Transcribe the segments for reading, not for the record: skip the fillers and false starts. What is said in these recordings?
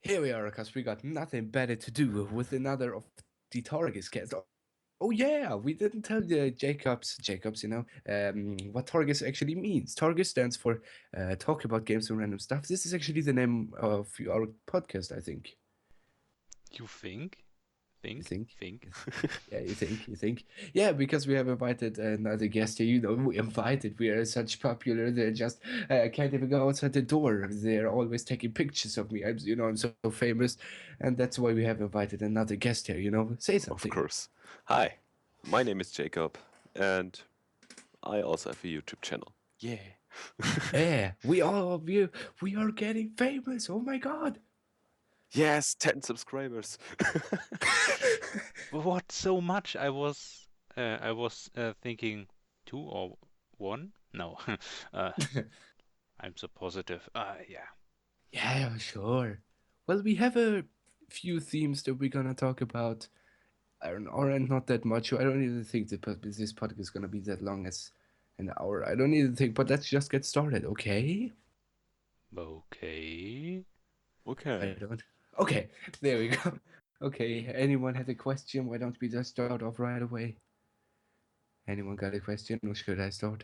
Here we are, because we got nothing better to do with another of the TAGARS cast. Oh yeah, we didn't tell the Jacobs, what TAGARS actually means. TAGARS stands for Talk About Games and Random Stuff. This is actually the name of our podcast, I think. You think? You Think? think? Think? Yeah, you think? Yeah, because we have invited another guest here. We invited. We are such popular. They just can't even go outside the door. They're always taking pictures of me. I'm so famous, and that's why we have invited another guest here. Say Of something. course. Hi, my name is Jacob, and I also have a YouTube channel. Yeah. Yeah, we all of you. We are getting famous. Oh my god. Yes, 10 subscribers. What so much? I was thinking 2 or 1. No, uh, I'm so positive. Yeah. Yeah, sure. Well, we have a few themes that we're gonna talk about. Or not that much. I don't even think this podcast is gonna be that long as an hour. I don't even think. But let's just get started, okay? Okay. I Okay. don't. Okay, there we go. Okay, anyone had a question? Why don't we just start off right away? Anyone got a question, or should I start?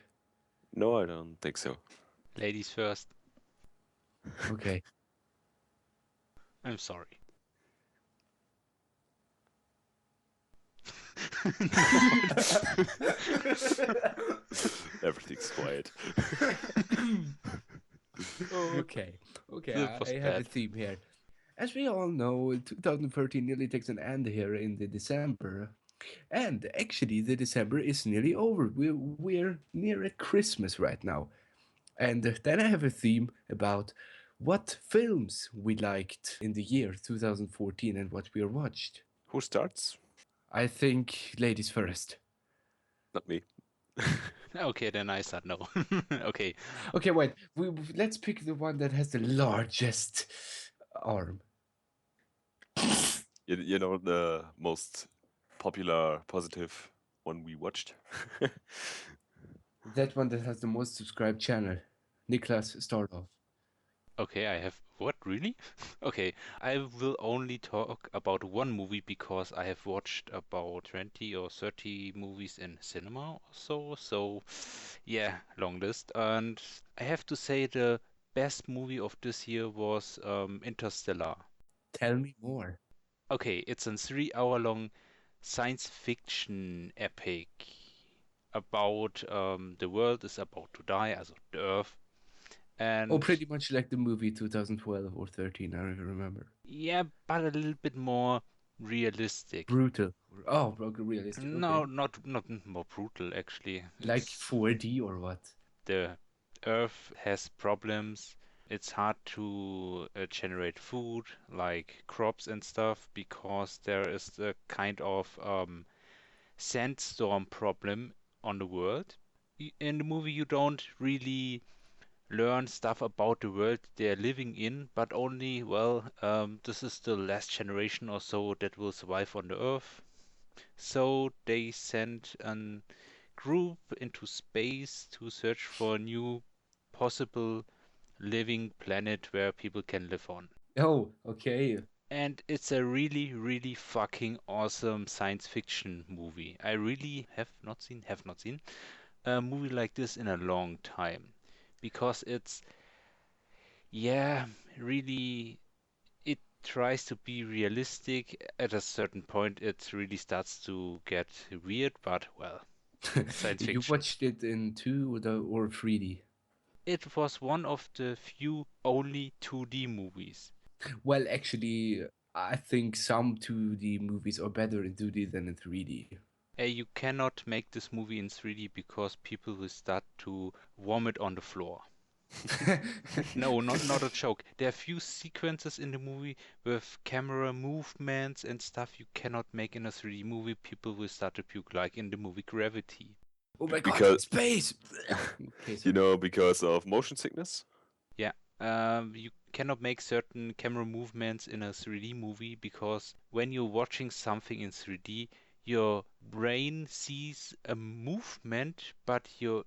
No, I don't think so. Ladies first. Okay. I'm sorry. Everything's quiet. Okay. Okay, That was I have a bad. theme here. As we all know, 2013 nearly takes an end here in the December. And actually, the December is nearly over. We're near at Christmas right now. And then I have a theme about what films we liked in the year 2014 and what we watched. Who starts? I think ladies first. Not me. Okay, then I said no. Okay. Okay, wait. Let's pick the one that has the largest arm. You know the most popular positive one we watched? That one that has the most subscribed channel. Niklas, start off. Okay, I have what really? Okay, I will only talk about one movie because I have watched about 20 or 30 movies in cinema or so. So, yeah, long list. And I have to say the best movie of this year was Interstellar. Tell me more. Okay, it's a 3 hour long science fiction epic about the world is about to die, also the Earth. Oh, And pretty much like the movie 2012 or 13, I don't even remember. yeah, but a little bit more realistic. Brutal. Oh, broken realistic. No, Okay. not more brutal actually. Like It's 4D or what? the Earth has problems. It's hard to generate food like crops and stuff because there is a kind of sandstorm problem on the world. In the movie, you don't really learn stuff about the world they're living in, but only, well, this is the last generation or so that will survive on the Earth. So they sent a group into space to search for a new possible living planet where people can live on. Oh, okay. And it's a really, really fucking awesome science fiction movie. I really have not seen a movie like this in a long time because it's, yeah, really, it tries to be realistic. At a certain point, it really starts to get weird, but well, it's science You fiction. watched it in 2 or 3D? It was one of the few only 2D movies. Well, actually, I think some 2D movies are better in 2D than in 3D. You cannot make this movie in 3D because people will start to vomit on the floor. No, not a joke. There are few sequences in the movie with camera movements and stuff you cannot make in a 3D movie. People will start to puke, like in the movie Gravity. Oh my god, Because space! Okay, you sorry. know, because of motion sickness. Yeah, you cannot make certain camera movements in a 3D movie because when you're watching something in 3D, your brain sees a movement, but your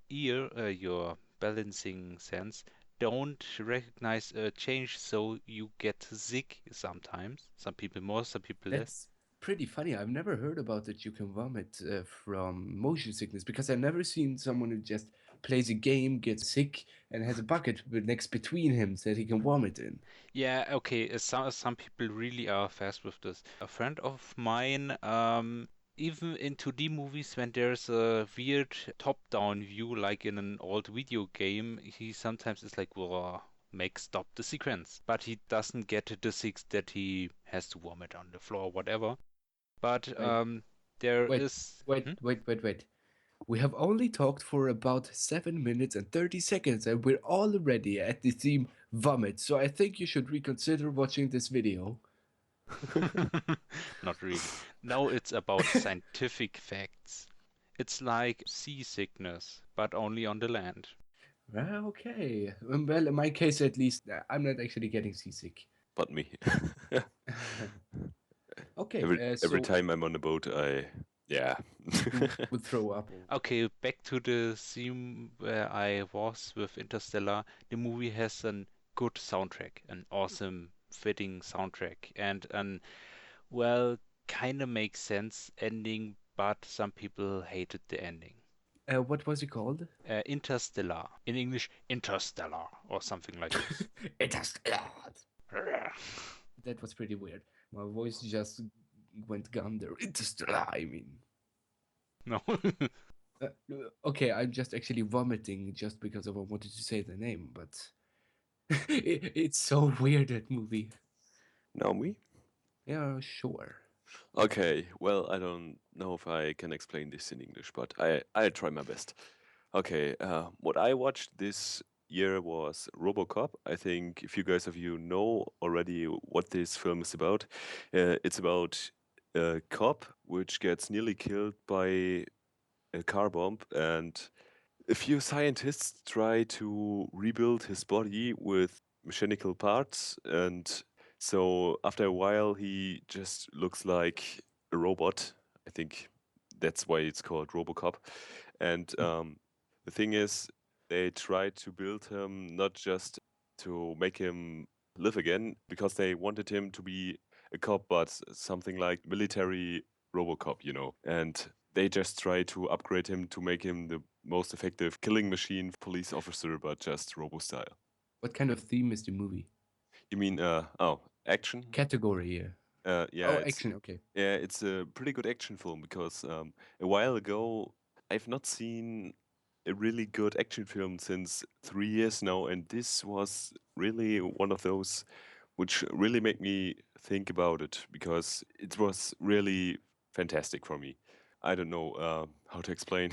balancing sense don't recognize a change, so you get sick sometimes. Some people more, some people less. That's pretty funny. I've never heard about that you can vomit from motion sickness because I've never seen someone who just plays a game, gets sick, and has a bucket next between him that he can vomit in. Yeah, okay. Some people really are fast with this. A friend of mine, even in 2D movies, when there's a weird top-down view, like in an old video game, he sometimes is like, "Well, make stop the sequence." But he doesn't get the six that he has to vomit on the floor or whatever. But Wait, there wait, is. wait, Hmm? wait, wait, wait. We have only talked for about 7 minutes and 30 seconds, and we're already at the theme vomit, so I think you should reconsider watching this video. Not really. Now it's about scientific facts. It's like seasickness, but only on the land. Okay. Well, in my case at least, I'm not actually getting seasick. But me. Okay, every so time I'm on the boat, yeah. you would throw up. Or... Okay, back to the theme where I was with Interstellar. The movie has a good soundtrack, an awesome fitting soundtrack, and an well, kind of makes sense ending, but some people hated the ending. What was it called? Interstellar. In English, Interstellar, or something like this. Interstellar. That was pretty weird. My voice just went gone there. Interstellar, I mean. No. Uh, okay, I'm just actually vomiting just because I wanted to say the name, but it's so weird, that movie. Now me? Yeah, sure. Okay, well, I don't know if I can explain this in English, but I'll try my best. Okay, what I watched this year was RoboCop. I think if you guys of you know already what this film is about, it's about a cop which gets nearly killed by a car bomb, and a few scientists try to rebuild his body with mechanical parts, and so after a while he just looks like a robot. I think that's why it's called RoboCop. And the thing is, they try to build him not just to make him live again, because they wanted him to be a cop, but something like military RoboCop. And they just try to upgrade him to make him the most effective killing machine police officer, but just Robo style. What kind of theme is the movie? You mean action? Category, yeah. Yeah, Oh, it's action, okay. yeah, it's a pretty good action film because a while ago I've not seen a really good action film since 3 years now, and this was really one of those which really made me think about it because it was really fantastic for me. I don't know how to explain.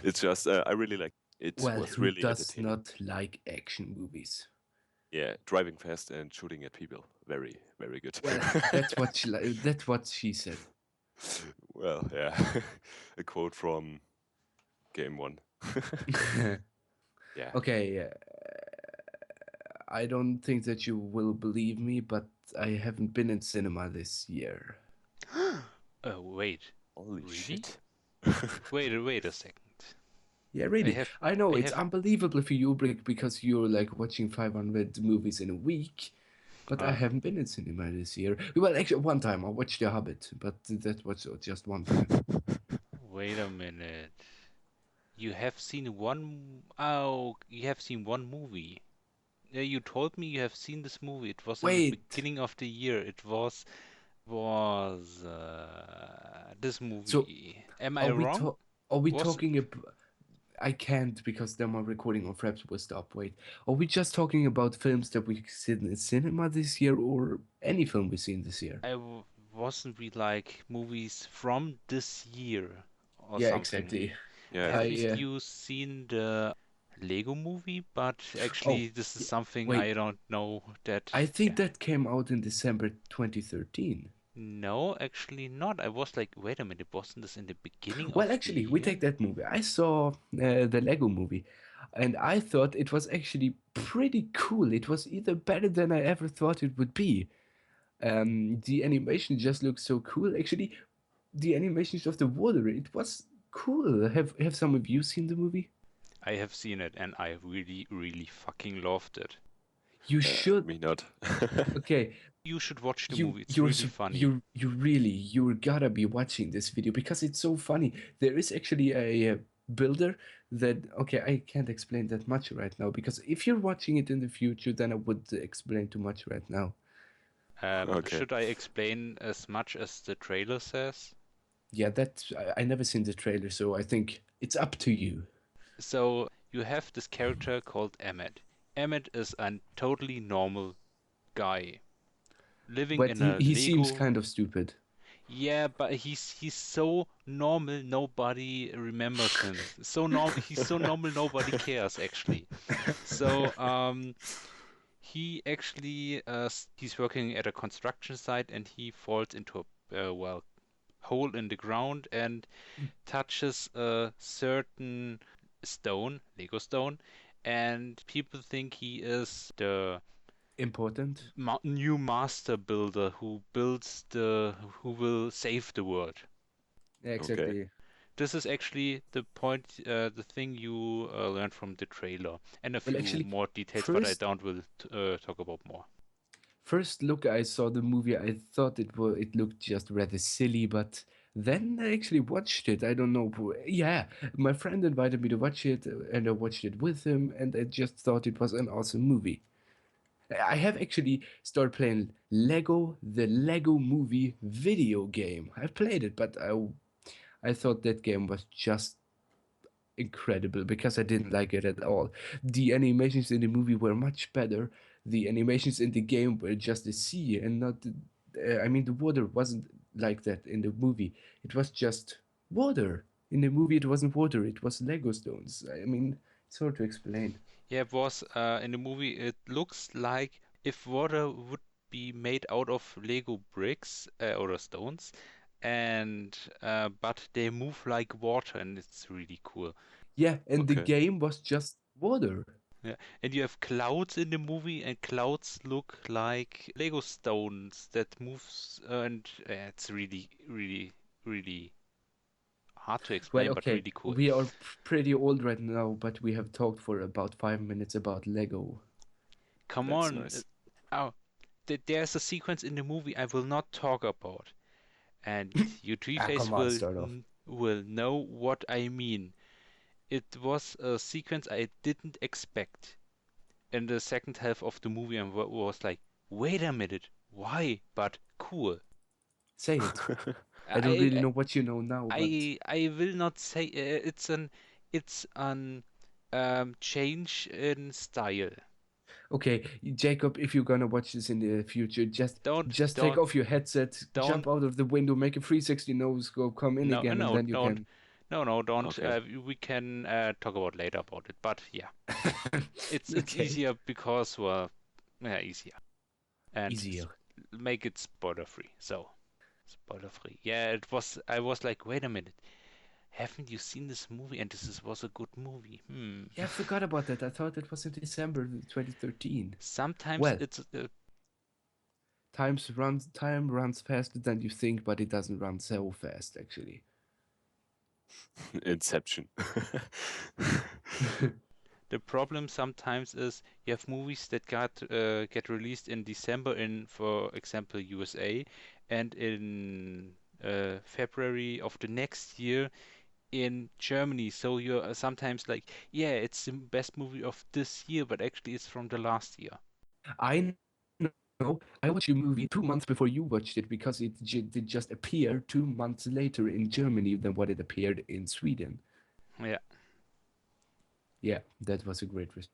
It's just I really like it. Well, Was who really does entertaining. not like action movies? Yeah, driving fast and shooting at people. Very, very good. Well, that's what she said. Well, yeah. A quote from Game One. Yeah. Okay, I don't think that you will believe me, but I haven't been in cinema this year. Wait. Holy Really? shit. Wait a second. Yeah, I really. have I know I it's have unbelievable for you because you're like watching 500 movies in a week, but I uh haven't been in cinema this year. Well, actually, one time I watched The Hobbit, but that was just one time. wait a minute. You have seen one oh, you have seen one movie. Yeah, you told me you have seen this movie. It was in the Wait, beginning of the year. It was this so movie. Am are I we wrong? to- are we Was talking about? I can't because then my recording on Fraps will stop. Wait, are we just talking about films that we see in the cinema this year, or any film we've seen this year? wasn't we like movies from this year or Yeah, something? exactly. Yeah, I think I Haven't you seen the Lego movie? But oh actually, this is yeah, something wait. I don't know that. I Yeah. think that came out in December 2013. No, actually not. I was like, wait a minute, wasn't this in the beginning Well, of the actually, we year? take that movie. I saw the Lego movie, and I thought it was actually pretty cool. It was either better than I ever thought it would be. The animation just looks so cool. Actually, the animations of the water, it was cool. Have some of you seen the movie? I have seen it and I really, really fucking loved it. You should. Me not. Okay, You should watch the you movie. It's you're really sup- funny. you really you gotta be watching this video because it's so funny. There is actually a builder that, okay, I can't explain that much right now because if you're watching it in the future, then I would explain too much right now. Okay. Should I explain as much as the trailer says? Yeah, I never seen the trailer, so I think it's up to you. So you have this character called Emmett. Emmett is a totally normal guy living But in he, a he seems Lego. kind of stupid. Yeah, but he's so normal nobody remembers him. So normal he's so normal nobody cares actually. So he actually he's working at a construction site and he falls into a well hole in the ground and touches a certain stone, Lego stone, and people think he is the Important. new master builder who will save the world. Yeah, Okay. exactly. This is actually the point, the thing you learned from the trailer, and a Well, few actually, more details, but I first don't will talk about more. first look I saw the movie, I thought it looked just rather silly, but then I actually watched it. I don't know. Yeah, my friend invited me to watch it, and I watched it with him, and I just thought it was an awesome movie. I have actually started playing Lego, the Lego Movie video game. I played it, but I thought that game was just incredible because I didn't like it at all. The animations in the movie were much better. The animations in the game were just the sea and not. I mean, the water wasn't like that in the movie. It was just water. In the movie, it wasn't water. It was Lego stones. I mean, it's hard to explain. Yeah, it was in the movie. It looks like if water would be made out of Lego bricks or stones, and but they move like water, and it's really cool. Yeah, and the Okay. game was just water. Yeah, and you have clouds in the movie, and clouds look like Lego stones that moves, and it's really, really, really hard to Well, explain, but okay, really cool. we are pretty old right now, but we have talked for about 5 minutes about Lego. Come That's on, nice. oh, there's a sequence in the movie I will not talk about, and Ah, YouTwiFace come on, start off. will know what I mean. It was a sequence I didn't expect in the second half of the movie, and was like, wait a minute, why? But cool. Say it. I don't I really know what you know now, but I will not say it's an change in style. okay, Jacob, if you're gonna watch this in the future, Don't just take don't off your headset, don't jump out of the window, make a 360 nose scope, come in no again, and no then you don't can. no don't Okay. we can talk about later about it. But yeah, it's Okay, easier because well yeah easier and easier. make it spoiler free. So spoiler free. Yeah, it was. I was like, wait a minute. Haven't you seen this movie? And was a good movie. Hmm. Yeah, I forgot about that. I thought it was in December 2013. Sometimes Well, it's time runs faster than you think, but it doesn't run so fast actually. Inception. the problem sometimes is you have movies that get released in December in, for example, USA, and in February of the next year in Germany. So you're sometimes like, yeah, it's the best movie of this year, but actually it's from the last year. I know. I watched the movie 2 months before you watched it because did just appear 2 months later in Germany than what it appeared in Sweden. Yeah, Yeah, that was a great response.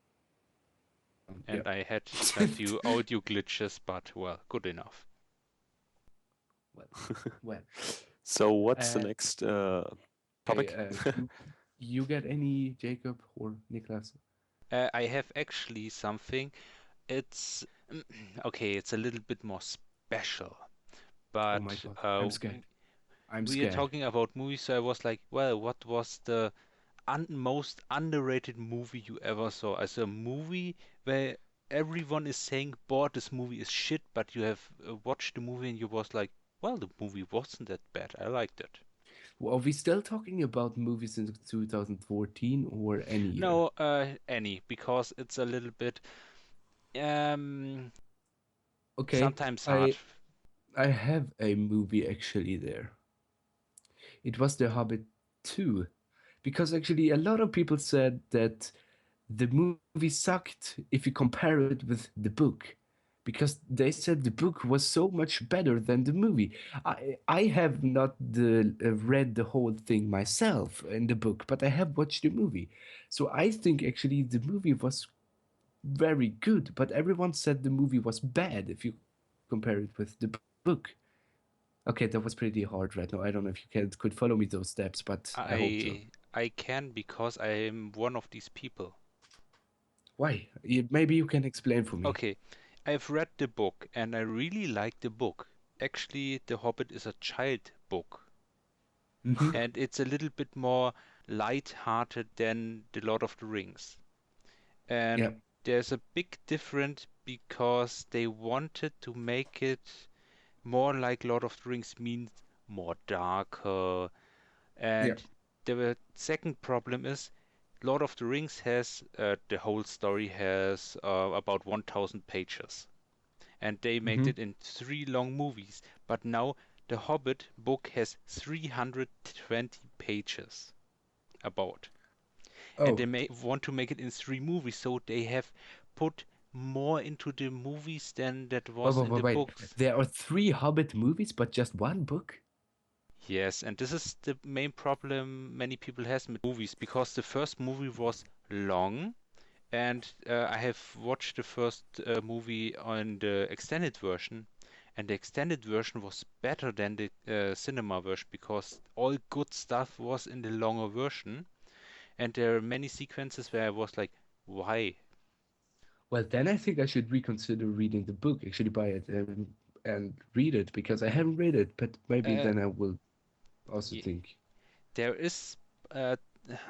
Yeah. and I had a few audio glitches, but well, good enough. Well, well. So what's the Uh, next okay. topic? You get any, Jacob or Niklas? I have actually something. It's okay, it's a little bit more special, Oh my but God, I'm scared. I'm we are scared. talking about movies, so I was like, well, what was the most underrated movie you ever saw? As a movie where everyone is saying, boy, this movie is shit, but you have watched the movie and you was like, well, the movie wasn't that bad. I liked it. Are we still talking about movies in 2014 or any year? No, any, because it's a little bit um Okay, sometimes hard. I have a movie actually there. It was The Hobbit 2. Because actually, a lot of people said that the movie sucked if you compare it with the book. Because they said the book was so much better than the movie. I have not read the whole thing myself in the book, but I have watched the movie. So I think actually the movie was very good, but everyone said the movie was bad if you compare it with the book. Okay, that was pretty hard right now. I don't know if you could follow me those steps, but I hope so. I can because I am one of these people. Why? Maybe you can explain for me. Okay, I've read the book and I really like the book. Actually, The Hobbit is a child book Mm-hmm. and it's a little bit more light-hearted than The Lord of the Rings. And Yeah. there's a big difference because they wanted to make it more like Lord of the Rings, means more darker. Yeah. And the second problem is Lord of the Rings has the whole story has about 1,000 pages, and they made Mm-hmm. it in three long movies. But now the Hobbit book has 320 pages about, and Oh, they may want to make it in three movies, so they have put more into the movies than that was in the wait. books. There are three Hobbit movies, but just one book? Yes, and this is the main problem many people has with movies because the first movie was long, and I have watched the first movie on the extended version, and the extended version was better than the cinema version because all good stuff was in the longer version, and there are many sequences where I was like, why? Well, then I think I should reconsider reading the book, actually buy it and read it, because I haven't read it, but maybe Uh, then I will also y- think, there is uh,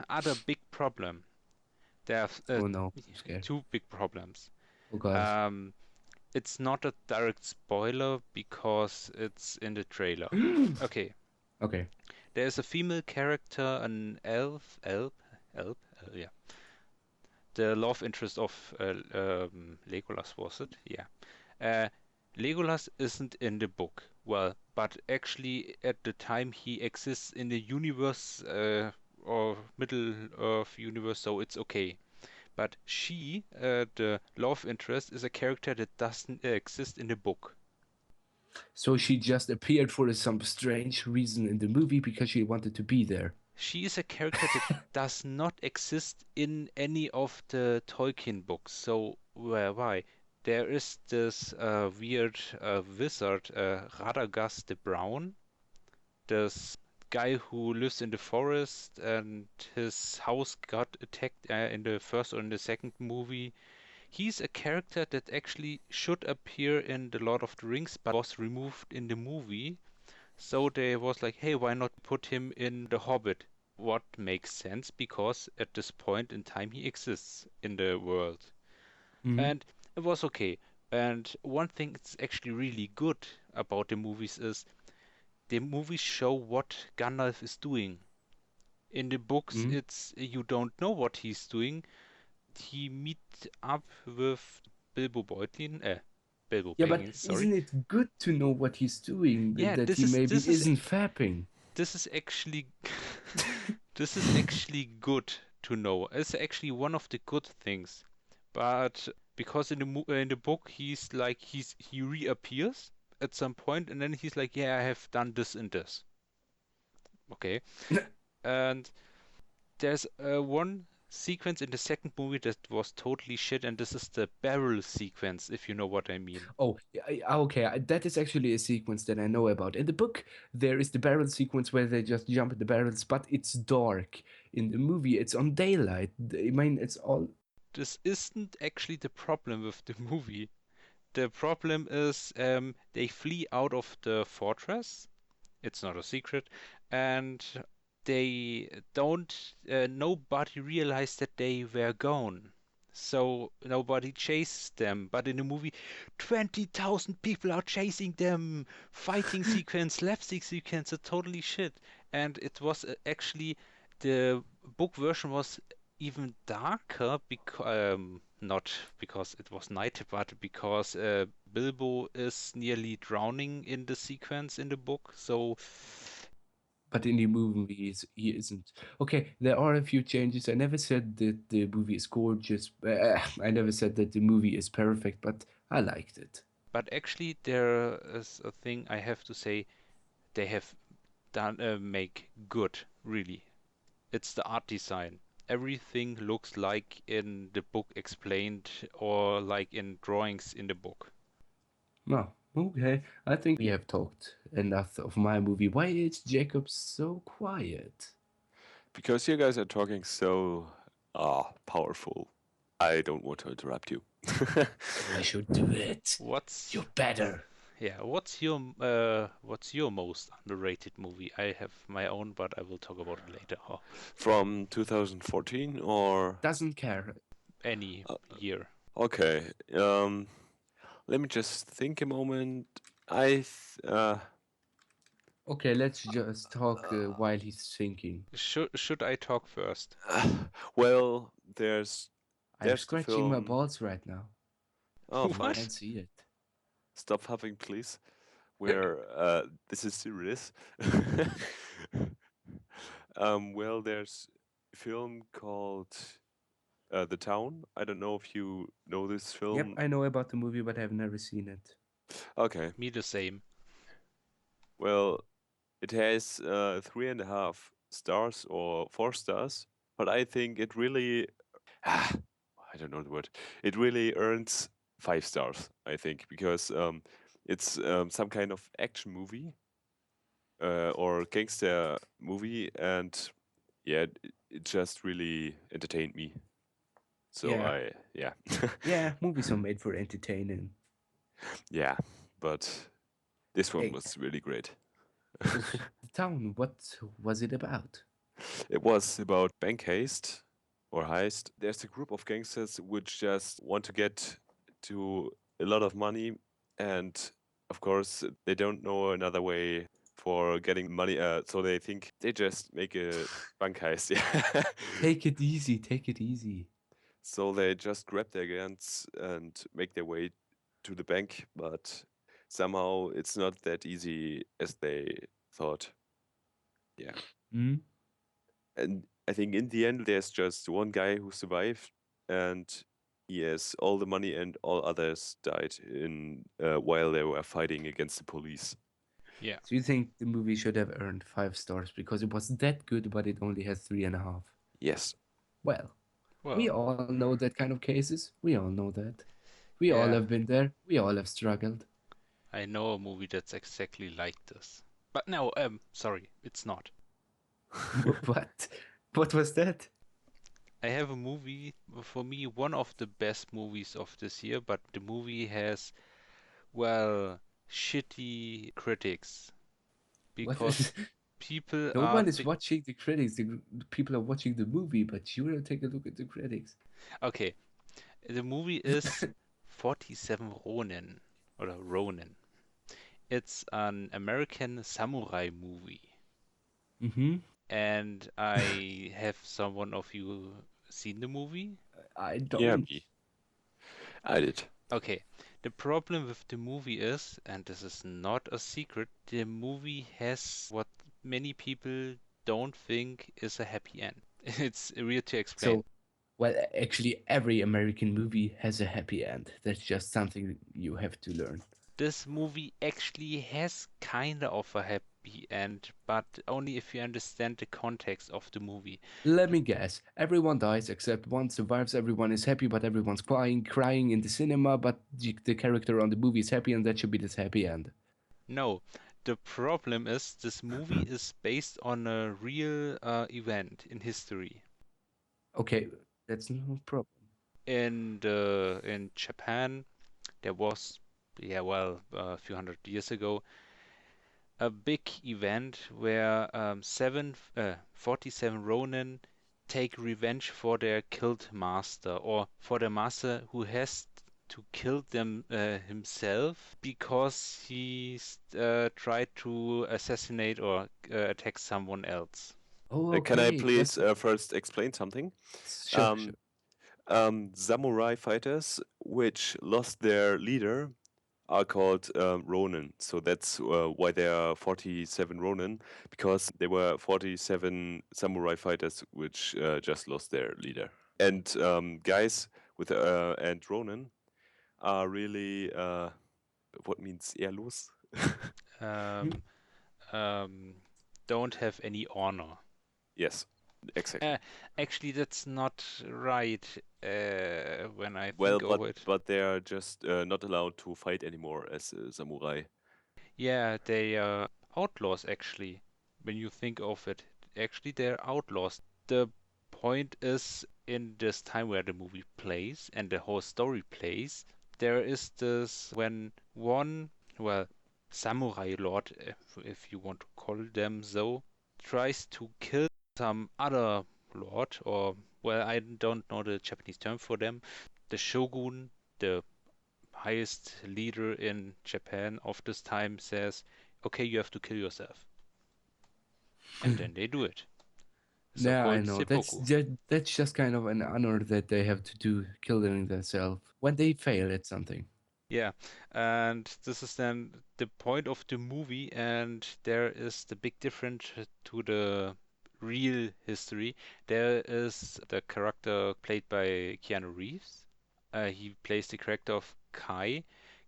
other big problem. There are oh no, I'm scared. two big problems. Oh God. Um, it's not a direct spoiler because it's in the trailer. Okay, Okay. there's a female character, an yeah, the love interest of Legolas, was it? Yeah. Uh, Legolas isn't in the book. Well, but actually at the time he exists in the universe or Middle Earth universe, so it's okay. But she, the love interest, is a character that doesn't exist in the book. So she just appeared for some strange reason in the movie because she wanted to be there. She is a character that does not exist in any of the Tolkien books. So why? There is this weird wizard, Radagast the Brown, this guy who lives in the forest, and his house got attacked in the first or in the second movie. He's a character that actually should appear in The Lord of the Rings, but was removed in the movie. So they was like, hey, why not put him in The Hobbit? What makes sense because at this point in time he exists in the world. Mm-hmm. And it was okay. And one thing that's actually really good about the movies is the movies show what Gandalf is doing. In the books, Mm-hmm. it's you don't know what he's doing. He meet up with Bilbo Beutlin, Bilbo Yeah, but Baggins, sorry. isn't it good to know what he's doing, Yeah, that he maybe isn't fapping? this is actually this is actually good to know. It's actually one of the good things. But because in the book he reappears at some point and then he's like, yeah, I have done this and this. Okay. And there's one sequence in the second movie that was totally shit, and this is the barrel sequence, if you know what I mean. Oh, okay. That is actually a sequence that I know about. In the book, there is the barrel sequence where they just jump at the barrels, but it's dark. In the movie, it's on daylight. I mean, it's all. This isn't actually the problem with the movie. The problem is they flee out of the fortress. It's not a secret, and they don't. Nobody realized that they were gone. so nobody chases them. But in the movie, 20,000 people are chasing them. Fighting sequence, slapstick sequence, totally shit. And it was actually the book version was even darker because not because it was night, but because Bilbo is nearly drowning in the sequence in the book. So But in the movie, he isn't. Okay, there are a few changes. I never said that the movie is gorgeous. I never said that the movie is perfect, but I liked it. but actually, there is a thing I have to say they have done make good, really. It's the art design. Everything looks like in the book explained or like in drawings in the book. No, okay. I think we have talked enough of my movie. Why is Jacob so quiet? Because you guys are talking so powerful. I don't want to interrupt you. I should do it. What's You're better. yeah, what's your most underrated movie? I have my own, but I will talk about it later. Or From 2014 or Doesn't care. any uh, year. okay. Let me just think a moment. I th- Okay, let's just talk while he's thinking. Should I talk first? well, I'm there's the scratching my film. balls right now. Oh, You fine. What? can't see it. Stop huffing, please. Where this is serious. Well, there's a film called The Town. I don't know if you know this Yep, film. I know about the movie, but I've never seen it. Okay. Me the same. Well, it has 3.5 stars or 4 stars, but I think it really, I don't know the word. It really earns 5 stars, I think, because it's some kind of action movie or gangster movie, and yeah, it just really entertained me. So Yeah, yeah, yeah, movies are made for entertaining. yeah, but this one Hey, was really great. the town, what was it about? It was about bank heist or heist. There's a group of gangsters which just want to get to a lot of money, and of course, they don't know another way for getting money. So they think they just make a bank heist. Yeah. Take it easy, take it easy. So they just grab their guns and make their way to the bank, but somehow it's not that easy as they thought. Yeah. Hmm? And I think in the end, there's just one guy who survived, and he has all the money, and all others died in while they were fighting against the police. Yeah. So you think the movie should have earned 5 stars because it was that good, but it only has 3.5? Yes. Well, we Well, all know that kind of cases. We all know that. We all yeah, have been there. We all have struggled. I know a movie that's exactly like this. But no, sorry, it's not. What? What was that? I have a movie, for me, one of the best movies of this year, but the movie has, well, shitty critics What because is? people No are one is th watching the critics. The people are watching the movie, but you will take a look at the critics. okay, the movie is 47 Ronin or Ronin. It's an American samurai movie. Mm-hmm. And I have someone of you seen the movie? I Yeah, don't. me. I did. Okay, the problem with the movie is, and this is not a secret, the movie has what many people don't think is a happy end. It's weird to explain. So, well, actually, every American movie has a happy end. That's just something you have to learn. This movie actually has kinda of a happy end, but only if you understand the context of the movie. Let me guess. Everyone dies except one survives. Everyone is happy, but everyone's crying in the cinema. But the character on the movie is happy, and that should be this happy end. No, the problem is this movie is based on a real event in history. Okay, that's no problem. In Japan, there was, yeah, well, a few hundred years ago, a big event where 47 Ronin take revenge for their killed master or for the master who has to kill them himself because he tried to assassinate or attack someone else. Oh, Can I okay. please first explain something? Sure, sure. Um, Samurai fighters which lost their leader are called Ronin. So that's why there are 47 Ronin, because there were 47 samurai fighters which just lost their leader. And guys with and Ronin are really what means ehrlos? Um, um, don't have any honor. Yes, Uh, exactly. Actually, that's not right when I Well, think of it. but they are just not allowed to fight anymore as a samurai. Yeah, they are outlaws actually. When you think of it, actually they're outlaws. The point is in this time where the movie plays and the whole story plays, there is this when one, well, samurai lord, if you want to call them so, tries to kill some other lord, or, well, I don't know the Japanese term for them, the shogun, the highest leader in Japan of this time says, okay, you have to kill yourself. And then they do it. Yeah, I So-called know. seppuku. That's just kind of an honor that they have to do, killing themselves when they fail at something. Yeah, and this is then the point of the movie, and there is the big difference to the real history. There is the character played by Keanu Reeves. He plays the character of Kai.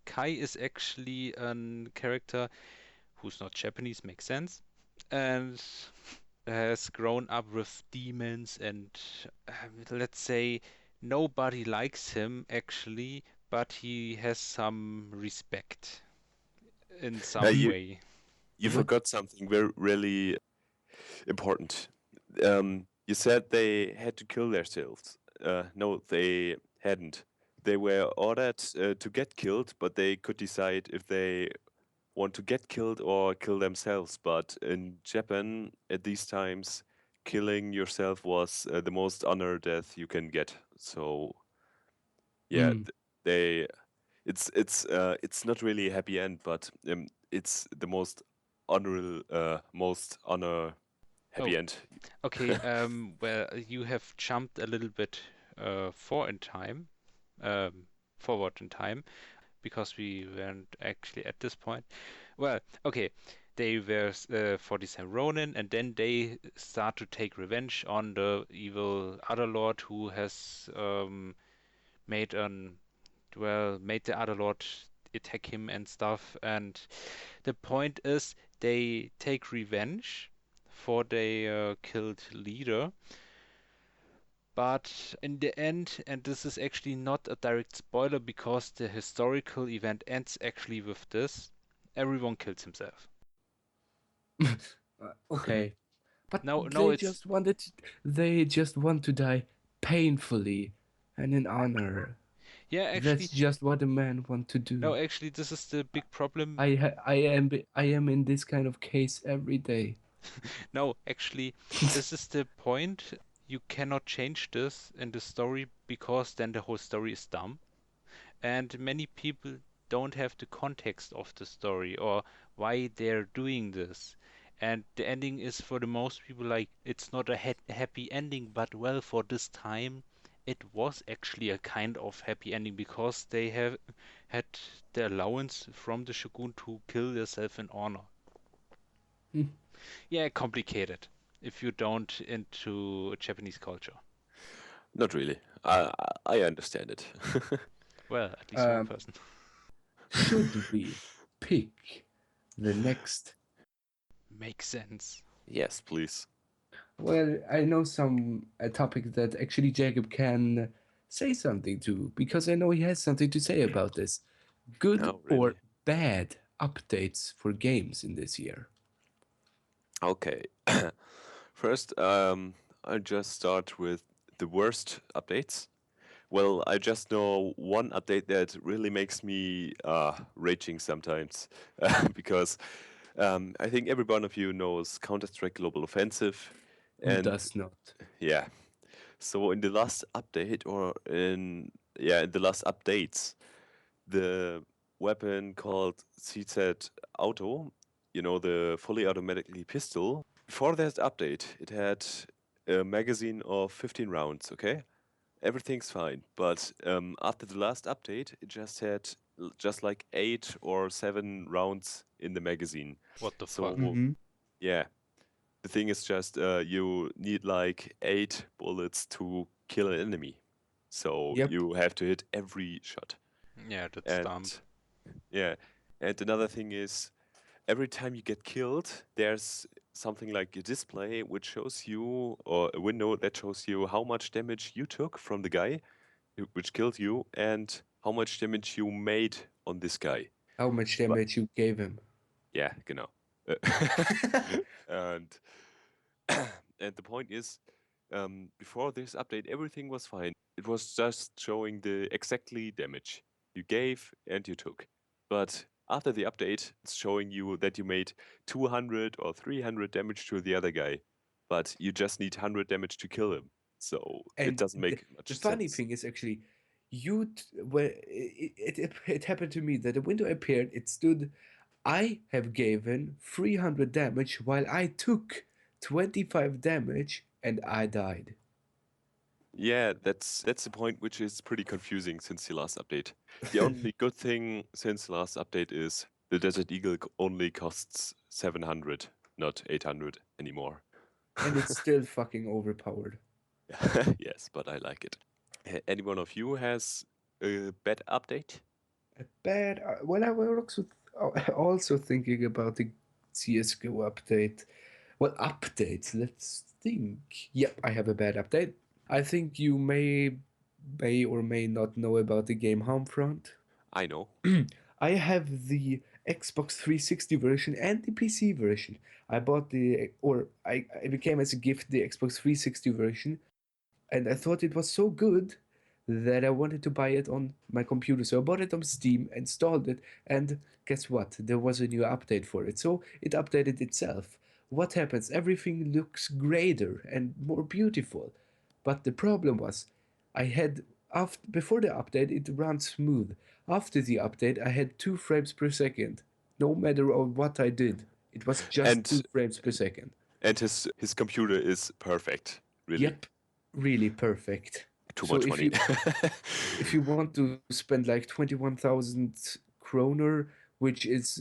Kai is actually a character who's not Japanese, makes sense, and has grown up with demons and let's say nobody likes him actually, but he has some respect in some You way. you What? forgot something very really important. You said they had to kill themselves. No, they hadn't. They were ordered to get killed, but they could decide if they want to get killed or kill themselves. But in Japan, at these times, killing yourself was the most honor death you can get. So yeah, Mm. they it's not really a happy end, but it's the most honor Oh, happy end. okay. Well, you have jumped a little bit um, forward in time, because we weren't actually at this point. Well, okay, they were 47 Ronin, and then they start to take revenge on the evil other lord who has made an made the other lord attack him and stuff. And the point is, they take revenge for their killed leader. But in the end, and this is actually not a direct spoiler because the historical event ends actually with this, everyone kills himself. Okay. But No, no, they it's just wanted, they just want to die painfully and in honor. yeah, That's actually, just what a man want to no, do. actually, this is the big problem. I am in this kind of case every day. No, actually, this is the point. You cannot change this in the story because then the whole story is dumb. And many people don't have the context of the story or why they're doing this. And the ending is for the most people like it's not a happy ending, but well, for this time, it was actually a kind of happy ending because they have had the allowance from the shogun to kill themselves in honor. Yeah, complicated if you don't into Japanese culture. Not really. I understand it. Well, at least one um, person. should we pick the next? Makes sense. Yes, please. Well, I know some a topic that actually Jacob can say something to because I know he has something to say about this. Good Oh, or really? bad updates for games in this year? Okay. First, I'll just start with the worst updates. Well, I just know one update that really makes me raging sometimes because I think every one of you knows Counter-Strike Global Offensive, Who and does not? yeah. So in the last update, or in the last updates, the weapon called CZ Auto, the fully automatically pistol. Before that update, it had a magazine of 15 rounds. Okay, everything's fine. But after the last update, it just had just like 8 or 7 rounds in the magazine. What the fuck? So Mm-hmm. yeah, the thing is just you need like 8 bullets to kill an enemy. So Yep. you have to hit every shot. Yeah, that's And dumb. yeah, and another thing is every time you get killed, there's something like a display which shows you, or a window that shows you how much damage you took from the guy which killed you and how much damage you made on this guy. How much But damage you gave him? yeah, genau. and and the point is, before this update, everything was fine. It was just showing the exactly damage you gave and you took. But after the update, it's showing you that you made 200 or 300 damage to the other guy, but you just need 100 damage to kill him. So it And doesn't the, make the much funny sense. thing is actually, where it happened to me that the window appeared. It stood, I have given 300 damage while I took 25 damage and I died. Yeah, that's the point, which is pretty confusing since the last update. The only good thing since the last update is the Desert Eagle only costs 700, not 800 anymore. And it's still fucking overpowered. Yes, but I like it. Any one of you has a bad update? A bad. Well, I was also thinking about the CS:GO update. Well, updates. Let's think. Yep, I have a bad update. I think you may or may not know about the game Homefront. I know. I have the Xbox 360 version and the PC version. I became as a gift the Xbox 360 version, and I thought it was so good that I wanted to buy it on my computer. So I bought it on Steam, installed it, and guess what? There was a new update for it. So it updated itself. What happens? Everything looks greater and more beautiful. But the problem was, I had after before the update it ran smooth. After the update, I had 2 frames per second. No matter of what I did, it was just And 2 frames per second. his computer is perfect, really. Yep, really perfect. Too So much money. if you want to spend like 21,000 kroner, which is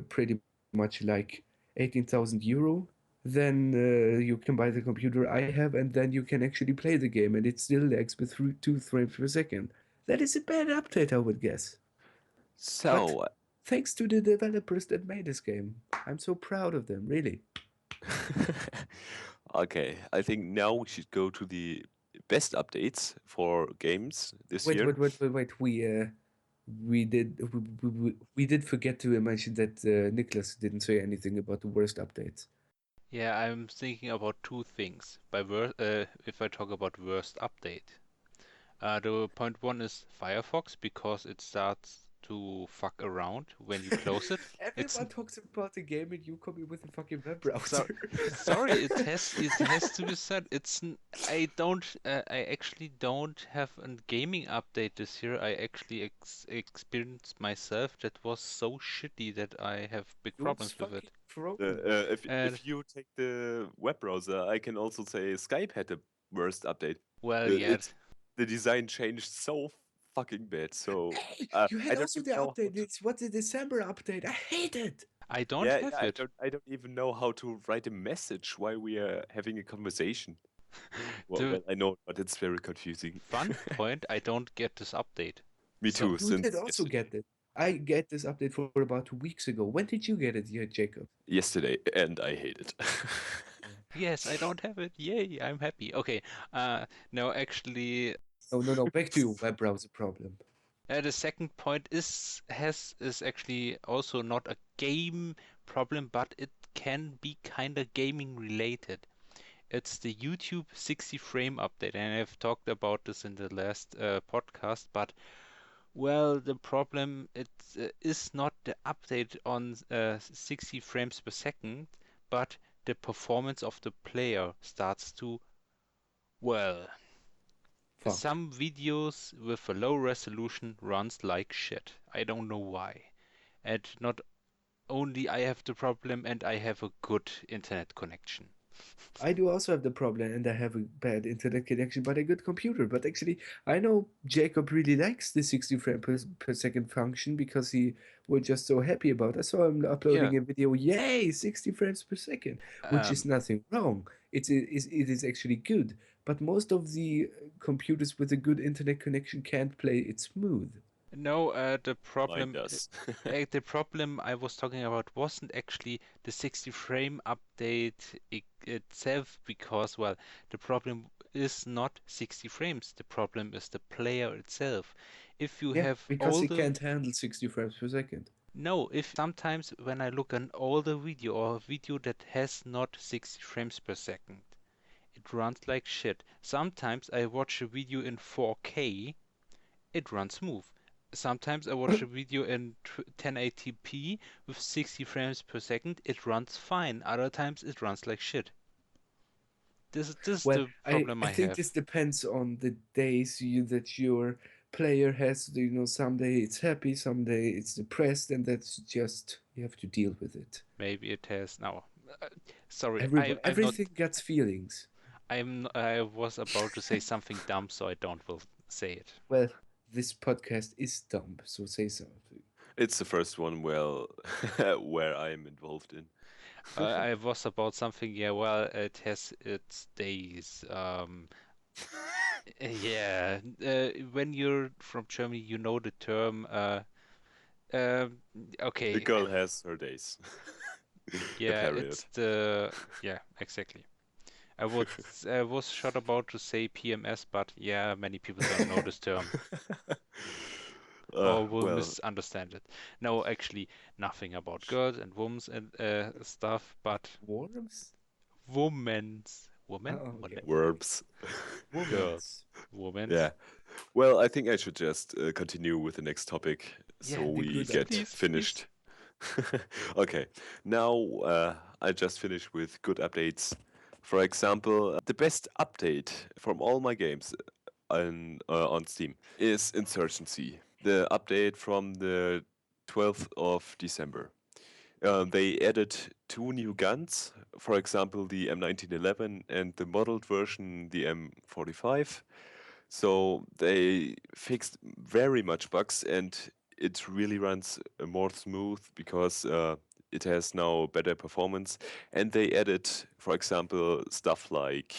pretty much like 18,000 euro, then you can buy the computer I have, and then you can actually play the game, and it still lags with 2 frames per second. That is a bad update, I would guess. But So, thanks to the developers that made this game, I'm so proud of them, really. okay, I think now we should go to the best updates for games this Wait, year. wait, wait, wait, wait. We did forget to mention that Nicholas didn't say anything about the worst updates. Yeah, I'm thinking about two things. If I talk about worst update, the point one is Firefox because it starts to fuck around when you close it. It's Everyone talks about the game and you come in with a fucking web so, browser. sorry, it has to be said. I actually don't have a gaming update this year. I actually experienced myself that was so shitty that I have big Those problems with fucking it. problems. And If you take the web browser, I can also say Skype had the worst update. well, yeah, It's the design changed so fucking bad. So Hey, you I had don't also even the know how update. to. It's what the December update. I hate it. I don't Yeah, have yeah. it. I don't even know how to write a message while we are having a conversation. The Well, I know, but it's very confusing. fun point, I don't get this update. Me So too. You did Since also yesterday. get it. I get this update for about 2 weeks ago. When did you get it, yeah, Jacob? Yesterday, and I hate it. yes, I don't have it. Yay, I'm happy. Okay, no, actually, No, no, no. Back to your web browser problem. the second point is actually also not a game problem, but it can be kind of gaming related. It's the YouTube 60 frame update, and I've talked about this in the last podcast, but well, the problem is not the update on 60 frames per second, but the performance of the player starts to, well. fucked. some videos with a low resolution runs like shit. I don't know why. And not only I have the problem and I have a good internet connection. I do also have the problem, and I have a bad internet connection, but a good computer. But actually, I know Jacob really likes the 60 frame per second function because he was just so happy about it. I saw him Yeah, uploading a video, yay, 60 frames per second, which is Um, nothing wrong. It is actually good. But most of the computers with a good internet connection can't play it smooth. no, mine does. the problem I was talking about wasn't actually the 60 frame update itself because, well, the problem is not 60 frames. The problem is the player itself. If you Yeah, have because all he the can't handle 60 frames per second. No, if sometimes when I look an older video or a video that has not 60 frames per second, it runs like shit. Sometimes I watch a video in 4K, it runs smooth. Sometimes I watch a video in 1080p with 60 frames per second, it runs fine. Other times it runs like shit. This is Well, the I, problem I I think have. this depends on the days that your player has. Some day it's happy, some day it's depressed, and that's just you have to deal with it. Maybe it has now. Uh, Sorry, I'm not. Everything gets feelings. I was about to say something dumb, so I don't will say it. Well, this podcast is dumb, so say something. It's the first one, well, where I'm involved in. I was about something, yeah, well, it has its days. Yeah, when you're from Germany, you know the term. Um, The okay, girl has her days. A yeah, period. it's yeah, exactly. I was short about to say PMS, but yeah, many people don't know this term or will Well, misunderstand it. No, actually, nothing about girls and women's and stuff, but Worms? women, Oh, okay, okay, okay. verbs. girl, Women's. Yeah. women's. Well, I think I should just continue with the next topic so Yeah, The we good get update. please, please. finished. Okay. Now, I just finished with good updates. For example, the best update from all my games on Steam is Insurgency, the update from the 12th of December. They added two new guns, for example, the M1911 and the modeled version, the M45. So they fixed very much bugs and it really runs more smooth because it has now better performance. And they added, for example, stuff like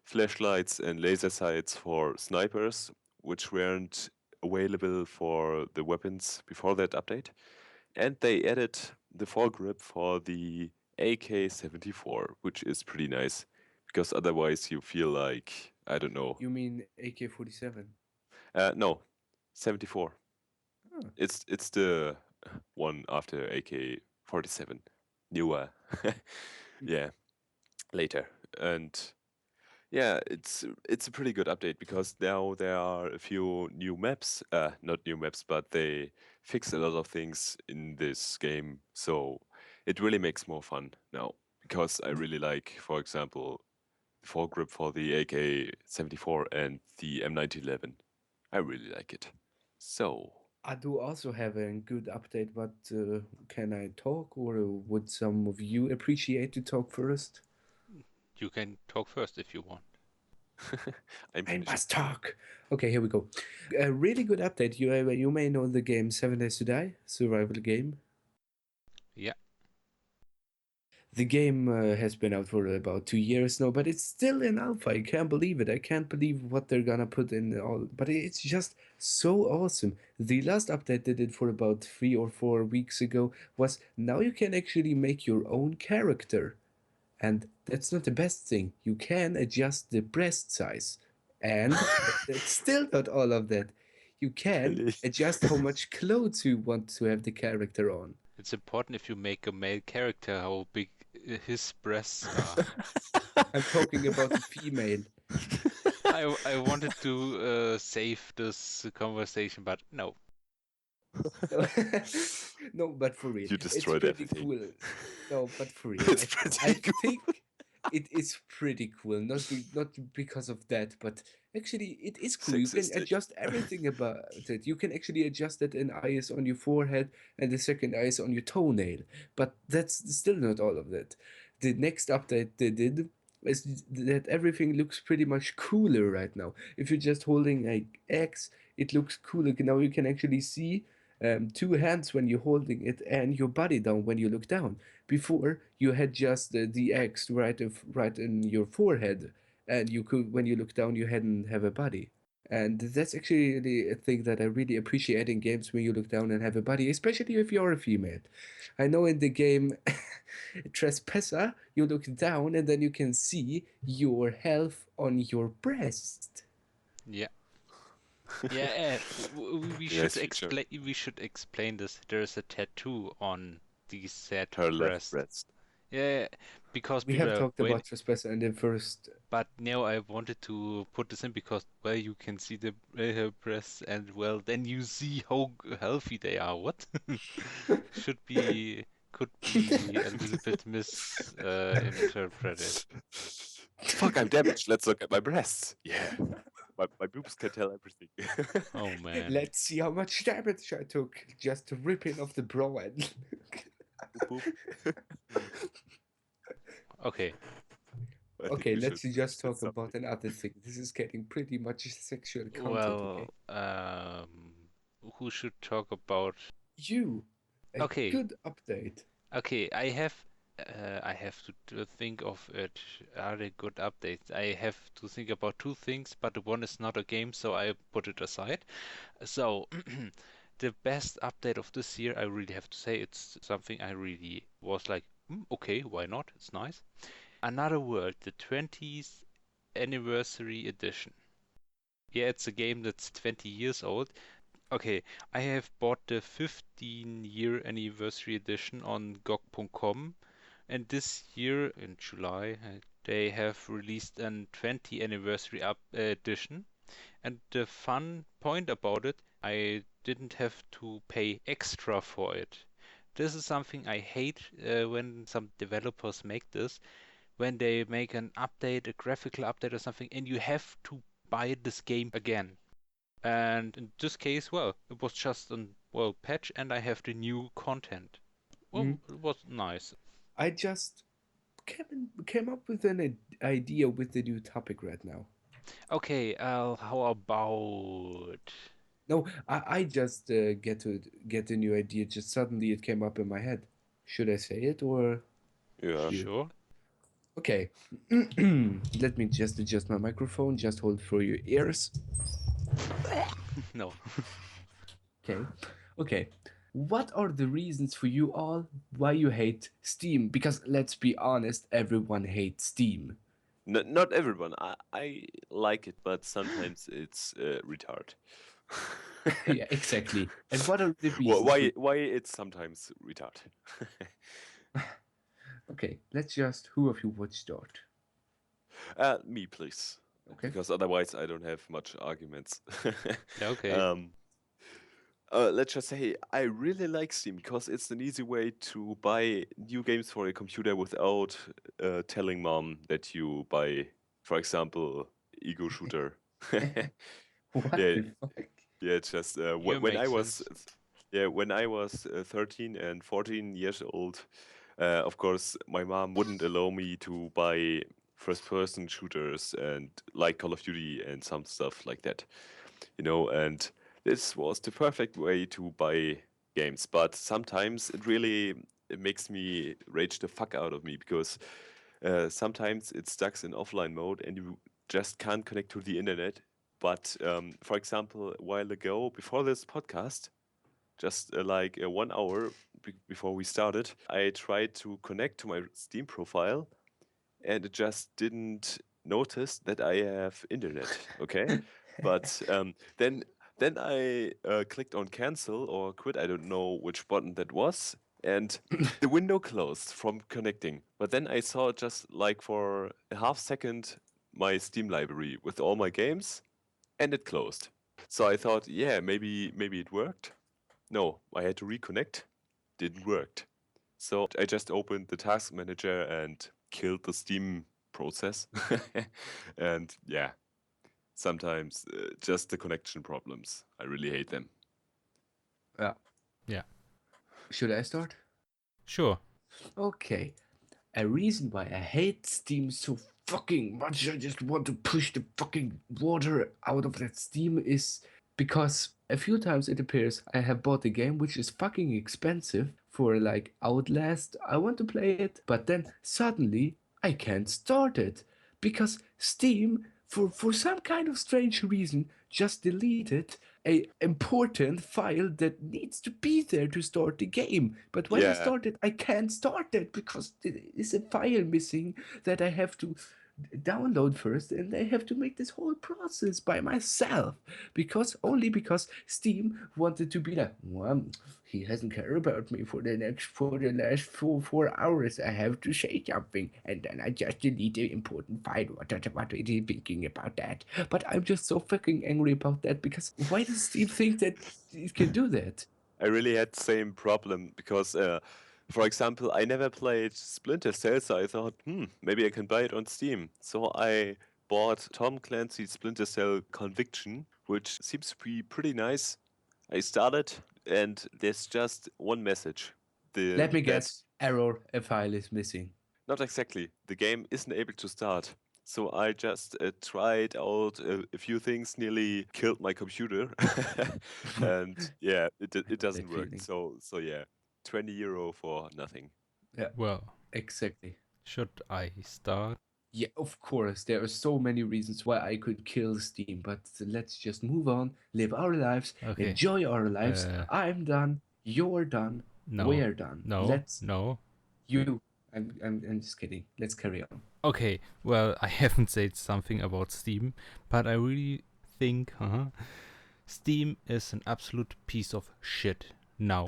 flashlights and laser sights for snipers, which weren't available for the weapons before that update. And they added the foregrip for the AK-74, which is pretty nice because otherwise you feel like, I don't know. You mean AK-47? No, 74. Oh, It's the one after AK-47, newer. Yeah, later. And yeah, it's a pretty good update because now there are a few new maps. Not new maps, but they fix a lot of things in this game, so it really makes more fun now. Because I really like, for example, the foregrip for the AK-74 and the M1911. I really like it. So I do also have a good update, but can I talk, or would some of you appreciate to talk first? You can talk first if you want. I'm I finishing. must talk. Okay, here we go. A really good update. You may know the game 7 Days to Die, survival game. Yeah, The game has been out for about 2 years now, but it's still in alpha. I can't believe it. I can't believe what they're gonna put in all. But it's just so awesome. The last update they did for about 3 or 4 weeks ago was now you can actually make your own character. And that's not the best thing. You can adjust the breast size. And that's still not all of that. You can Really? adjust how much clothes you want to have the character on. it's important if you make a male character how big his breasts are. I'm talking about the female. I wanted to save this conversation, but no. No, no, but for real, You it's destroyed pretty everything. cool. No, but for real, It's I pretty cool. think it is pretty cool. Not because of that, but Actually, it is cool. You can Sexistic. adjust everything about it. You can actually adjust that an eye is on your forehead and the second eye is on your toenail. But that's still not all of that. The next update they did is that everything looks pretty much cooler right now. If you're just holding like X, it looks cooler. Now you can actually see two hands when you're holding it and your body down when you look down. Before, you had just the X right in your forehead, and you could when you look down you hadn't have a body, and that's actually really a thing that I really appreciate in games when you look down and have a body, especially if you're a female. I know in the game Trespasser you look down and then you can see your health on your breast. Yeah. Yeah, we should Nice feature. explain. We should explain this. There is a tattoo on the said Her left breast. breast. Yeah, because We people have are talked wait. about Trespasser in the first. But now I wanted to put this in because well, you can see the her breasts, and well, then you see how healthy they are. What should be could be a little bit misinterpreted. Fuck, I'm damaged. Let's look at my breasts. Yeah. My boobs can tell everything. Oh man. Let's see how much damage I took just ripping off the bra and Boop, boop. Okay. I think okay, we should let's just say talk something. about another thing. This is getting pretty much sexual content, okay? Well, who should talk about? You, a Okay, good update. okay. I have to think of it. Are they good updates? I have to think about two things, but the one is not a game, so I put it aside. So, the best update of this year, I really have to say, it's something I really was like, okay, why not? It's nice. Another World, the 20th anniversary edition. Yeah, it's a game that's 20 years old. Okay, I have bought the 15-year anniversary edition on GOG.com, and this year in July they have released an 20 anniversary edition. And the fun point about it, I didn't have to pay extra for it. This is something I hate when some developers make this, when they make an update, a graphical update or something, and you have to buy this game again. And in this case, well, it was just an well patch, and I have the new content. Mm. Well, it was nice. I just came up with an idea with the new topic right now. Okay, how about No, I just get a new idea. Just suddenly it came up in my head. Should I say it or Yeah. you? sure? Okay. Let me just adjust my microphone. Just hold for your ears. No. Okay. Okay. What are the reasons for you all why you hate Steam? Because let's be honest, everyone hates Steam. Not everyone. I like it, but sometimes it's retard. Yeah, exactly. And what are the reasons for? Why it's sometimes retard? Okay, let's just. Who of you would start? Me, please, Okay. because otherwise I don't have much arguments. Okay. um, let's just say I really like Steam because it's an easy way to buy new games for a computer without telling mom that you buy, for example, Ego Shooter. What Yeah, the fuck? yeah. It's just Yeah, when I makes was, sense. yeah, when I was 13 and 14 years old, of course, my mom wouldn't allow me to buy first-person shooters and like Call of Duty and some stuff like that, and this was the perfect way to buy games. But sometimes it makes me rage the fuck out of me because sometimes it's stuck in offline mode and you just can't connect to the internet. But for example, a while ago, before this podcast, just like 1 hour before we started, I tried to connect to my Steam profile and it just didn't notice that I have internet. Okay, but then I clicked on cancel or quit. I don't know which button that was, and the window closed from connecting. But then I saw just like for a half second my Steam library with all my games, and it closed. So I thought, yeah, maybe it worked. No, I had to reconnect. Didn't work. So I just opened the task manager and killed the Steam process. And yeah, sometimes just the connection problems. I really hate them. Yeah. Yeah. Should I start? Sure. Okay. A reason why I hate Steam so fucking much, I just want to push the fucking water out of that Steam, is because a few times it appears I have bought a game which is fucking expensive for like Outlast. I want to play it, but then suddenly I can't start it because Steam, for some kind of strange reason, just deleted a important file that needs to be there to start the game. But when I Yeah, start it, I can't start it because there is a file missing that I have to download first, and I have to make this whole process by myself because only because Steam wanted to be like, well, he hasn't cared about me for the last 4 hours. I have to say something, and then I just delete the important file. What are you thinking about that? But I'm just so fucking angry about that because why does Steam think that it can do that? I really had the same problem because, for example, I never played Splinter Cell, so I thought, maybe I can buy it on Steam. So I bought Tom Clancy's Splinter Cell Conviction, which seems to be pretty nice. I started, and there's just one message. Let me That guess. Error. A file is missing. not exactly. The game isn't able to start. So I just tried out a few things, nearly killed my computer, and yeah, it That doesn't work. feeling. So yeah, €20 for nothing. Yeah, Well, exactly. should I start? Yeah, of course. There are so many reasons why I could kill Steam, but let's just move on, live our lives, Okay. enjoy our lives. Uh, I'm done. You're done. no, We're done. no, Let's no. you. I'm just kidding. Let's carry on. Okay, well, I haven't said something about Steam, but I really think Steam is an absolute piece of shit now.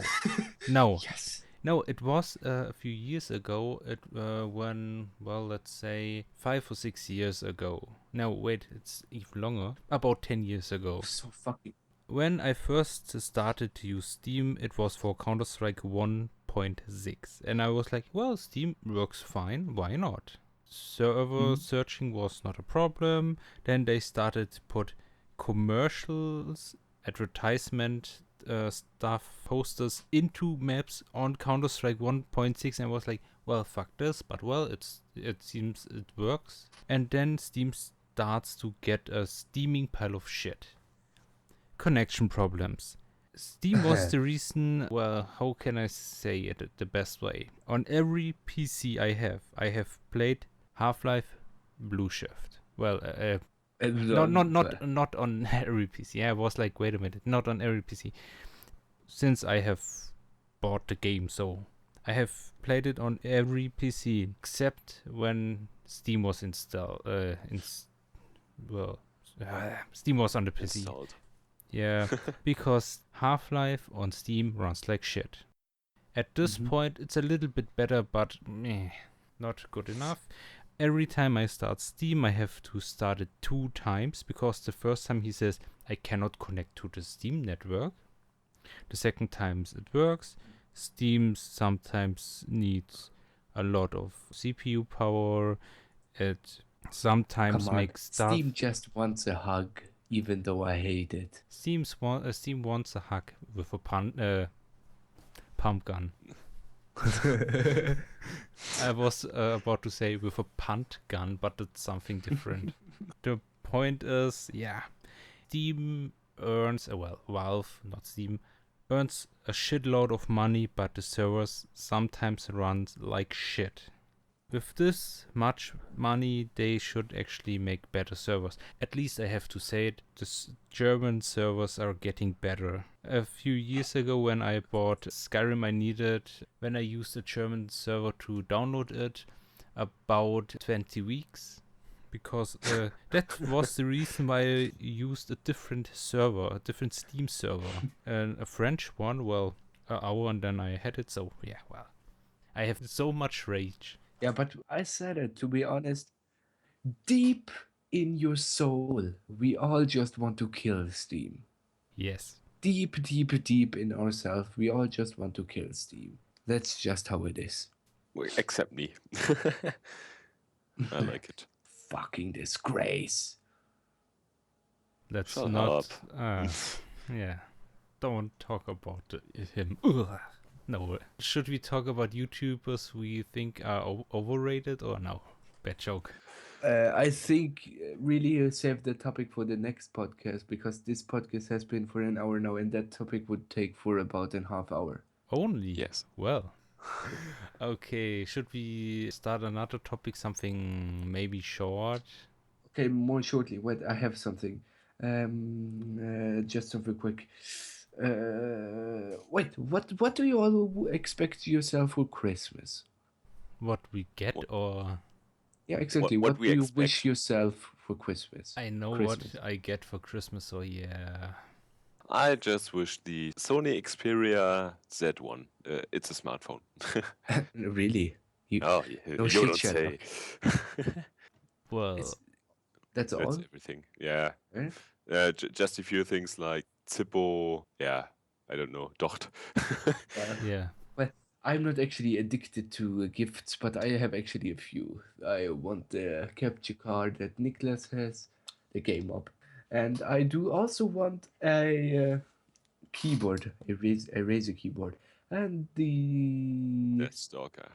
No, Yes. no, it was a few years ago. When, well, let's say 5 or 6 years ago. No, wait, it's even longer. About 10 years ago. So fucking. When I first started to use Steam, it was for Counter-Strike 1.6. And I was like, well, Steam works fine, why not? Server searching was not a problem. Then they started to put commercials, advertisement stuff, posters into maps on Counter-Strike 1.6, and I was like, well, fuck this, but well, it seems it works. And then Steam starts to get a steaming pile of shit. Connection problems. Steam was the reason, well, how can I say it the best way? On every PC I have played Half-Life Blue Shift. Well, not on every PC. I was like, wait a minute, not on every PC. Since I have bought the game, so I have played it on every PC except when Steam was installed. Steam was on the PC. Installed. Yeah, because Half-Life on Steam runs like shit. At this point, it's a little bit better, but not good enough. Every time I start Steam, I have to start it 2 times, because the first time he says, I cannot connect to the Steam network. The second time it works. Steam sometimes needs a lot of CPU power. It sometimes makes stuff... Steam just wants a hug, even though I hate it. Steam wants a hug with a pump gun. I was about to say with a punt gun, but it's something different. The point is, yeah, Steam earns, Valve, not Steam, earns a shitload of money, but the servers sometimes run like shit. With this much money, they should actually make better servers. At least I have to say it, the German servers are getting better. A few years ago when I bought Skyrim, when I used a German server to download it, about 20 weeks. Because that was the reason why I used a different server, a different Steam server. And a French one, an hour and then I had it, so yeah, well. I have so much rage. Yeah, but I said it, to be honest. Deep in your soul, we all just want to kill Steam. Yes. Deep, deep, deep in ourselves, we all just want to kill Steam. That's just how it is. Well, except me. I like it. Fucking disgrace. Let's Shut not. up. Yeah. Don't talk about him. Ugh. No. Should we talk about YouTubers we think are overrated or no? Bad joke. I think really save the topic for the next podcast because this podcast has been for an hour now, and that topic would take for about a half hour. Only? Yes. Well. Okay, should we start another topic? Something maybe short? Okay, more shortly. Wait, I have something. Just something quick. Wait, what do you all expect yourself for Christmas? What we get What, or. Yeah, exactly. what What we do you wish expect? yourself for Christmas? I know Christmas. what I get for Christmas, so yeah. I just wish the Sony Xperia Z1. It's a smartphone. Really? You Oh, no you shit, don't say. Sherlock. Well, It's that's That's all? everything. Yeah. Eh? Just a few things like Zippo. Yeah. I don't know. Dort. yeah. Well, I'm not actually addicted to gifts, but I have actually a few. I want the capture card that Niklas has, the DerGameMop, and I do also want a keyboard, a Razer keyboard, and the That's Stalker.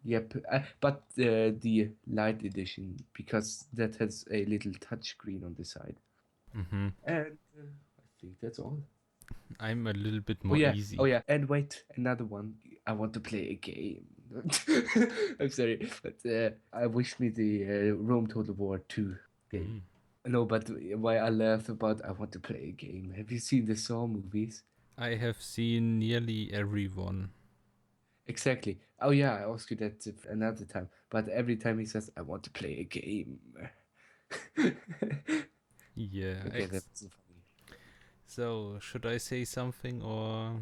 yep, but the light edition because that has a little touch screen on the side, Mm-hmm. and I think that's all. I'm a little bit Oh more yeah, easy. oh yeah, and wait, another one. I want to play a game. I'm sorry, but I wish me the Rome Total War 2 game. No, but why I laugh about I want to play a game. Have you seen the Saw movies? I have seen nearly everyone. Exactly. Oh yeah, I asked you that another time. But every time he says, I want to play a game. Yeah. Okay, that's funny. So, should I say something or.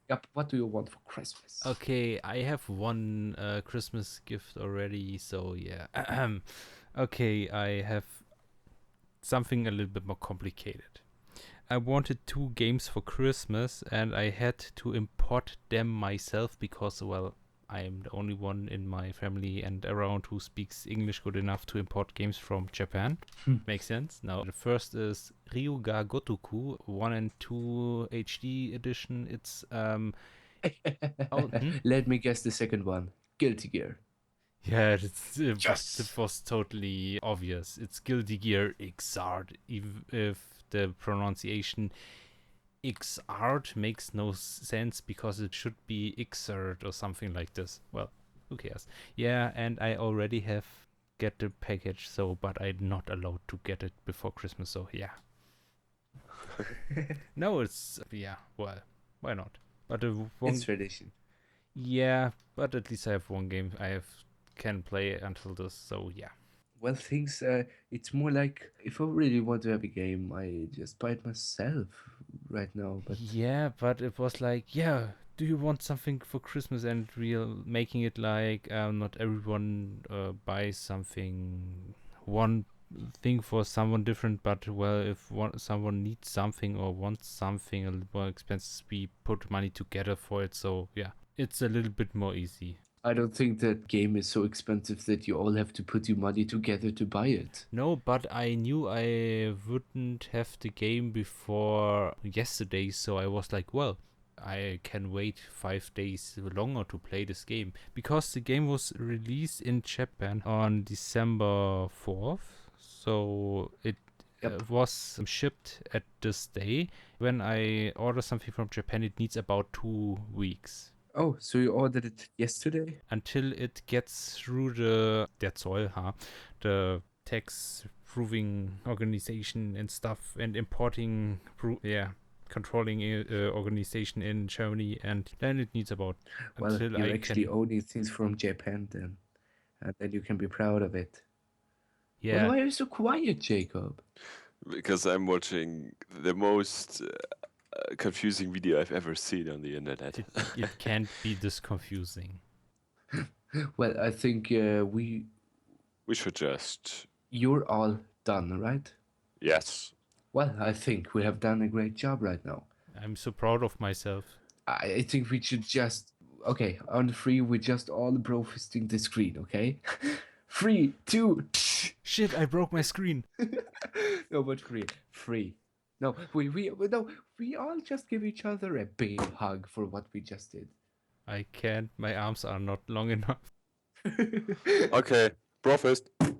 Yep, what do you want for Christmas? Okay, I have one Christmas gift already, so yeah. Okay, I have something a little bit more complicated. I wanted 2 games for Christmas and I had to import them myself because, well, I am the only one in my family and around who speaks English good enough to import games from Japan. Makes sense. Now, the first is Ryuga Gotoku 1 and 2 HD edition. It's Let me guess the second one. Guilty Gear. yeah, it Yes! was totally obvious. It's Guilty Gear Xrd, even if the pronunciation Xrd makes no sense because it should be Xrd or something like this. Well, who cares? Yeah, and I already have get the package, so but I'm not allowed to get it before Christmas. So yeah. No, it's yeah. Well, why not? But It's tradition. yeah, but at least I have one game I can play until this. So yeah. Well, things, it's more like if I really want to have a game, I just buy it myself right now. But Yeah, but it was like, yeah, do you want something for Christmas? And real making it like not everyone buys something one thing for someone different, but well, if someone needs something or wants something a little more expensive, we put money together for it. So yeah, it's a little bit more easy. I don't think that game is so expensive that you all have to put your money together to buy it. No, but I knew I wouldn't have the game before yesterday, so I was like, well, I can wait 5 days longer to play this game. Because the game was released in Japan on December 4th, so it Yep. was shipped at this day. When I order something from Japan, it needs about 2 weeks Oh, so you ordered it yesterday? until it gets through the Zoll, the tax proving organization and stuff, and importing, controlling organization in Germany, and then it needs about Well, until you're I actually can, owning things from Japan then. And then you can be proud of it. Well, yeah, why are you so quiet, Jacob? Because I'm watching the most confusing video I've ever seen on the internet. it can't be this confusing. Well, I think We should just. you're all done, right? Yes. Well, I think we have done a great job right now. I'm so proud of myself. I think we should just okay on 3. We just all bro fisting the screen, okay? 3, 2. Shit, I broke my screen. No, but free. No, we all just give each other a big hug for what we just did. I can't. My arms are not long enough. Okay, Brofist. I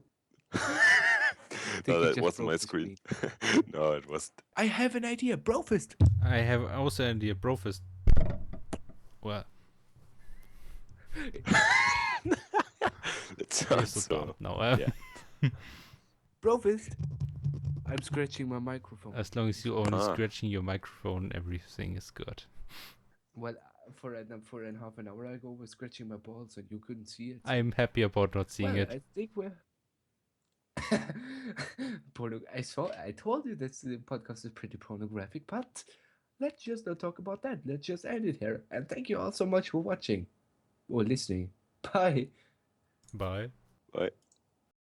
think No, he that just wasn't broke my the screen. screen. No, it wasn't. I have an idea, brofist. I have also an idea, Brofist. Well, It you're sounds so dumb. so. No, Yeah. Brofist. I'm scratching my microphone. as long as you only Ah. scratching your microphone, everything is good. Well, for an half an hour ago, was scratching my balls and you couldn't see it. I'm happy about not seeing Well, it. I think we're. I told you that the podcast is pretty pornographic, but let's just not talk about that. Let's just end it here. And thank you all so much for watching or listening. Bye. Bye. Bye.